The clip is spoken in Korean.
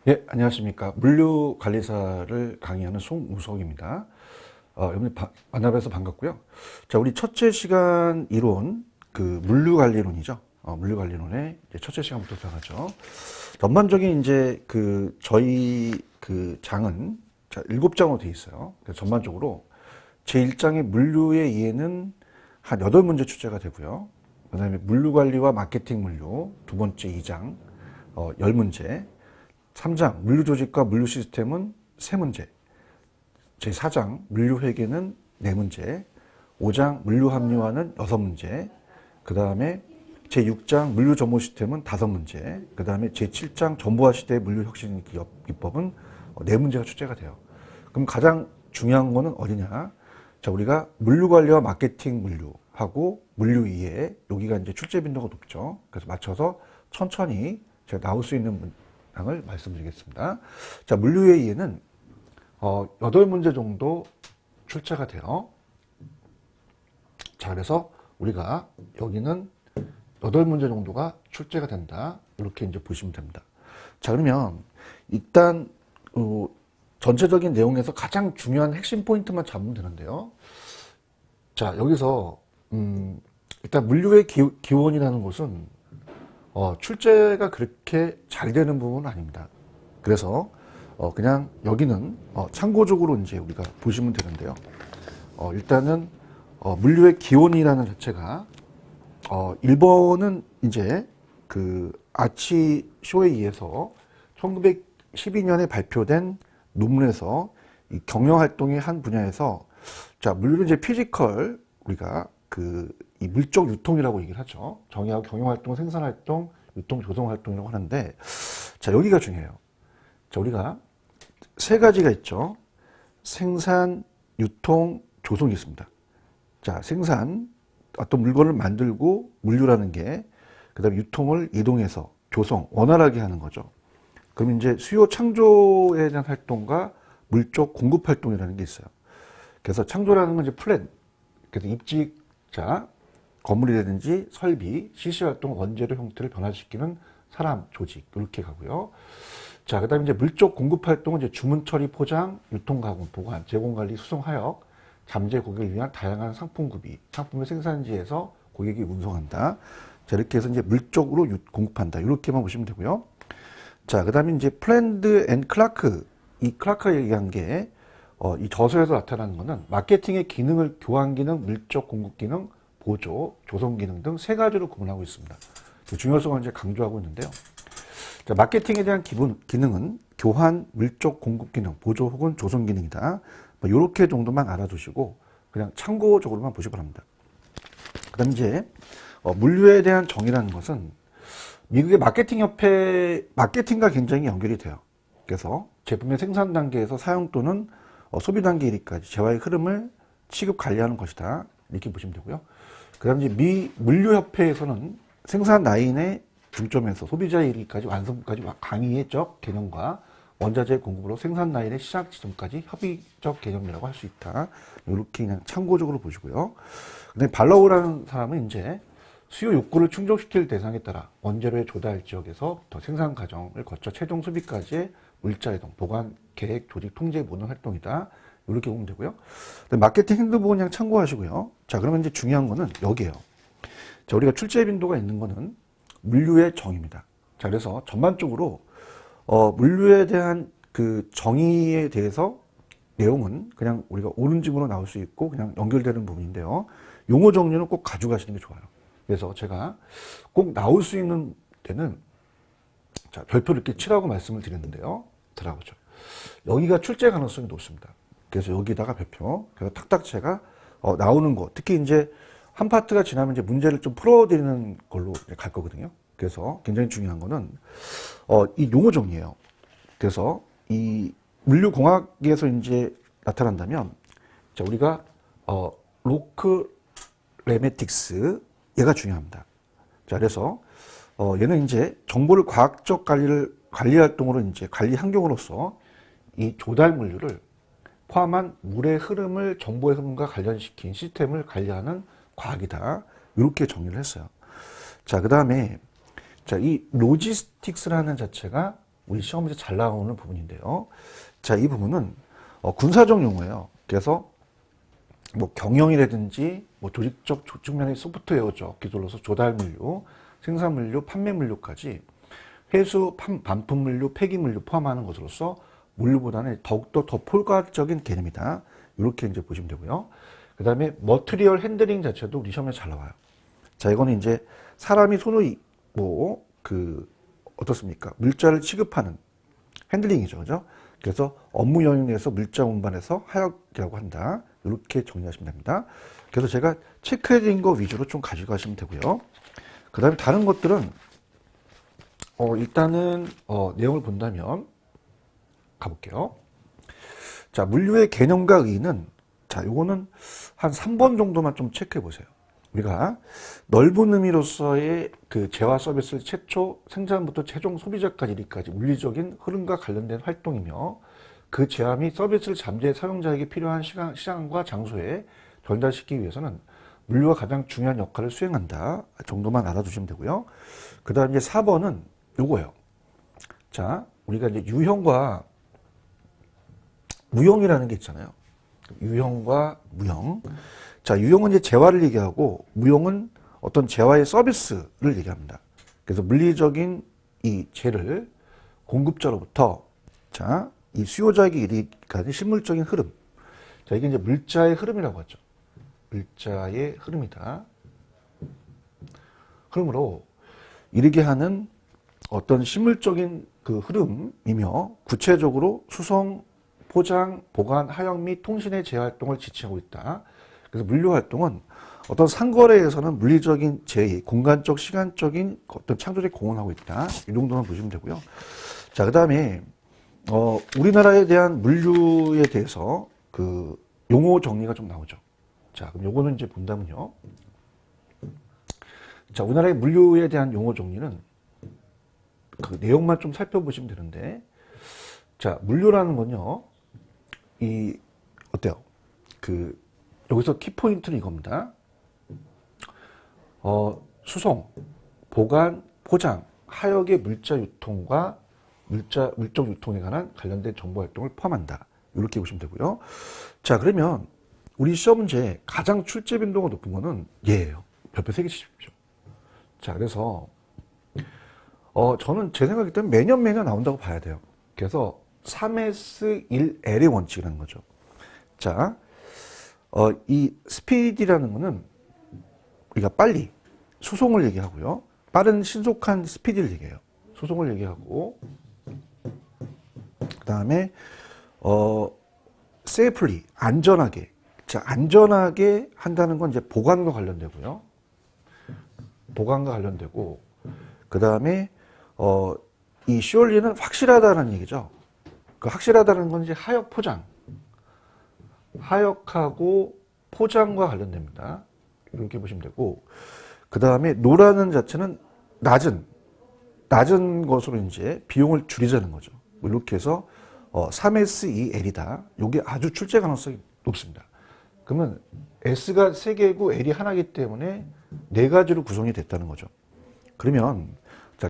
예, 안녕하십니까. 물류관리사를 강의하는 송우석입니다. 여러분 만나뵈서 반갑고요. 자, 우리 첫째 시간 이론, 물류관리론이죠. 물류관리론의 이제 첫째 시간부터 들어가죠. 전반적인 이제 저희 장은 자, 7장으로 되어 있어요. 그래서 전반적으로 제1장의 물류의 이해는 한 8문제 출제가 되고요. 그 다음에 물류관리와 마케팅 물류, 두 번째 2장, 10문제. 3장 물류조직과 물류시스템은 3문제, 제4장 물류회계는 4문제, 5장 물류합리화는 6문제, 그 다음에 제6장 물류정보시스템은 5문제, 그 다음에 제7장 정보화시대의 물류혁신기법은 4문제가 출제가 돼요. 그럼 가장 중요한 거는 어디냐? 자, 우리가 물류관리와 마케팅 물류하고 물류이해, 여기가 이제 출제 빈도가 높죠. 그래서 맞춰서 천천히 제가 나올 수 있는 을 말씀드리겠습니다. 자, 물류의 이해는 8문제 정도 출제가 돼요. 자, 그래서 우리가 여기는 8문제 정도가 출제가 된다. 이렇게 이제 보시면 됩니다. 자, 그러면 일단 전체적인 내용에서 가장 중요한 핵심 포인트만 잡으면 되는데요. 자, 여기서 일단 물류의 기원이라는 것은 출제가 그렇게 잘 되는 부분은 아닙니다. 그래서 그냥 여기는 참고적으로 이제 우리가 보시면 되는데요. 일단은 물류의 기원이라는 자체가 1번은 이제 아치 쇼에 의해서 1912년에 발표된 논문에서 이 경영 활동의 한 분야에서 자, 물류는 이제 피지컬 우리가 이 물적 유통이라고 얘기를 하죠. 정의하고 경영활동, 생산활동, 유통, 조성활동이라고 하는데, 자, 여기가 중요해요. 자, 우리가 3가지가 있죠. 생산, 유통, 조성이 있습니다. 자, 생산, 어떤 물건을 만들고 물류라는 게, 그 다음에 유통을 이동해서 조성, 원활하게 하는 거죠. 그럼 이제 수요 창조에 대한 활동과 물적 공급 활동이라는 게 있어요. 그래서 창조라는 건 이제 플랜, 그래서 입지자, 건물이라든지 설비, 실시활동, 원재료 형태를 변화시키는 사람, 조직 이렇게 가고요. 자, 그다음에 이제 물적 공급 활동은 이제 주문 처리, 포장, 유통, 가공, 보관, 제공 관리, 수송, 하역, 잠재 고객을 위한 다양한 상품 구비, 상품을 생산지에서 고객이 운송한다. 자, 이렇게 해서 이제 물적으로 공급한다. 이렇게만 보시면 되고요. 자, 그다음에 이제 플랜드 앤 클라크, 이 클라크가 얘기한 게 이 저서에서 나타나는 거는 마케팅의 기능을 교환 기능, 물적 공급 기능, 보조, 조성 기능 등 3가지로 구분하고 있습니다. 중요성을 이제 강조하고 있는데요. 자, 마케팅에 대한 기능은 교환, 물적 공급 기능, 보조 혹은 조성 기능이다. 뭐 이렇게 정도만 알아두시고 그냥 참고적으로만 보시기 바랍니다. 그다음 이제 물류에 대한 정의라는 것은 미국의 마케팅 협회 마케팅과 굉장히 연결이 돼요. 그래서 제품의 생산 단계에서 사용 또는 소비 단계 이르기까지 재화의 흐름을 취급 관리하는 것이다. 이렇게 보시면 되고요. 그 다음에 이제 미 물류협회에서는 생산 라인의 중점에서 소비자에 이르기까지 완성까지 강의적 개념과 원자재 공급으로 생산 라인의 시작 지점까지 협의적 개념이라고 할 수 있다. 이렇게 그냥 참고적으로 보시고요. 근데 발라오라는 사람은 이제 수요 욕구를 충족시킬 대상에 따라 원재료의 조달 지역에서 생산 과정을 거쳐 최종 소비까지의 물자 이동, 보관, 계획, 조직, 통제 모든 활동이다. 이렇게 보면 되고요. 마케팅 행동 부분 그냥 참고하시고요. 자, 그러면 이제 중요한 거는 여기에요. 자, 우리가 출제 빈도가 있는 거는 물류의 정의입니다. 자, 그래서 전반적으로 물류에 대한 정의에 대해서 내용은 그냥 우리가 오른집으로 나올 수 있고 그냥 연결되는 부분인데요. 용어 정리는 꼭 가져가시는 게 좋아요. 그래서 제가 꼭 나올 수 있는 데는 자, 별표를 이렇게 치라고 말씀을 드렸는데요. 들어보죠. 여기가 출제 가능성이 높습니다. 그래서 여기다가 별표. 그래서 탁탁 제가 나오는 거. 특히 이제 한 파트가 지나면 이제 문제를 좀 풀어드리는 걸로 갈 거거든요. 그래서 굉장히 중요한 거는 이 용어 정리예요. 그래서 이 물류공학에서 이제 나타난다면 자, 우리가 로크 레메틱스 얘가 중요합니다. 자, 그래서 얘는 이제 정보를 과학적 관리 활동으로 이제 관리 환경으로서 이 조달 물류를 포함한 물의 흐름을 정보의 흐름과 관련시킨 시스템을 관리하는 과학이다. 이렇게 정리를 했어요. 자, 그 다음에 자, 이 로지스틱스라는 자체가 우리 시험 문제 잘 나오는 부분인데요. 자, 이 부분은 군사적 용어예요. 그래서 뭐 경영이라든지 뭐 조직적 측면의 소프트웨어죠. 기술로서 조달 물류, 생산 물류, 판매 물류까지 회수, 반품 물류, 폐기 물류 포함하는 것으로서 물류보다는 더욱더 더 포괄적인 개념이다. 이렇게 이제 보시면 되고요. 그 다음에 머티리얼 핸들링 자체도 우리 시험에 잘 나와요. 자, 이거는 이제 사람이 손을 어떻습니까? 물자를 취급하는 핸들링이죠. 그죠? 그래서 업무 영역에서 물자 운반에서 하역이라고 한다. 이렇게 정리하시면 됩니다. 그래서 제가 체크해드린 거 위주로 좀 가져가시면 되고요. 그 다음에 다른 것들은, 일단은, 내용을 본다면, 가볼게요. 자, 물류의 개념과 의의는, 자, 요거는 한 3번 정도만 좀 체크해 보세요. 우리가 넓은 의미로서의 그 재화 서비스를 최초 생산부터 최종 소비자까지 이르기까지 물리적인 흐름과 관련된 활동이며 그 재화 및 서비스를 잠재 사용자에게 필요한 시간과 장소에 전달시키기 위해서는 물류가 가장 중요한 역할을 수행한다 정도만 알아두시면 되고요. 그 다음 이제 4번은 요거예요. 자, 우리가 이제 유형과 무형이라는 게 있잖아요. 유형과 무형. 자, 유형은 이제 재화를 얘기하고 무형은 어떤 재화의 서비스를 얘기합니다. 그래서 물리적인 이 재를 공급자로부터 자, 이 수요자에게 이르기까지 실물적인 흐름. 자, 이게 이제 물자의 흐름이라고 하죠. 물자의 흐름이다. 그러므로 이르게 하는 어떤 실물적인 그 흐름이며 구체적으로 수송, 포장, 보관, 하역 및 통신의 재활동을 지칭하고 있다. 그래서 물류 활동은 어떤 상거래에서는 물리적인 제의, 공간적, 시간적인 어떤 창조력에 공헌하고 있다. 이 정도만 보시면 되고요. 자, 그 다음에, 우리나라에 대한 물류에 대해서 그 용어 정리가 좀 나오죠. 자, 그럼 요거는 이제 본다면요. 자, 우리나라의 물류에 대한 용어 정리는 그 내용만 좀 살펴보시면 되는데, 자, 물류라는 건요, 어때요? 여기서 키포인트는 이겁니다. 수송, 보관, 포장, 하역의 물자 유통과 물적 유통에 관한 관련된 정보 활동을 포함한다. 이렇게 보시면 되고요. 자, 그러면 우리 시험 문제 가장 출제 빈도가 높은 거는 얘예요. 별표 3개 치십시오. 자, 그래서 저는 제 생각일 때는 매년 나온다고 봐야 돼요. 그래서 3S1L의 원칙이라는 거죠. 자, 이 스피디라는 거는 우리가 빨리 수송을 얘기하고요. 빠른 신속한 스피디를 얘기해요. 수송을 얘기하고 그 다음에 safely 안전하게. 자, 안전하게 한다는 건 이제 보관과 관련되고요. 보관과 관련되고 그 다음에 이 surely는 확실하다는 얘기죠. 그 확실하다는 건 이제 하역 포장. 하역하고 포장과 관련됩니다. 이렇게 보시면 되고, 그 다음에 노라는 자체는 낮은 것으로 이제 비용을 줄이자는 거죠. 이렇게 해서 3S2L이다. 이게 아주 출제 가능성이 높습니다. 그러면 S가 3개고 L이 하나이기 때문에 4가지로 구성이 됐다는 거죠. 그러면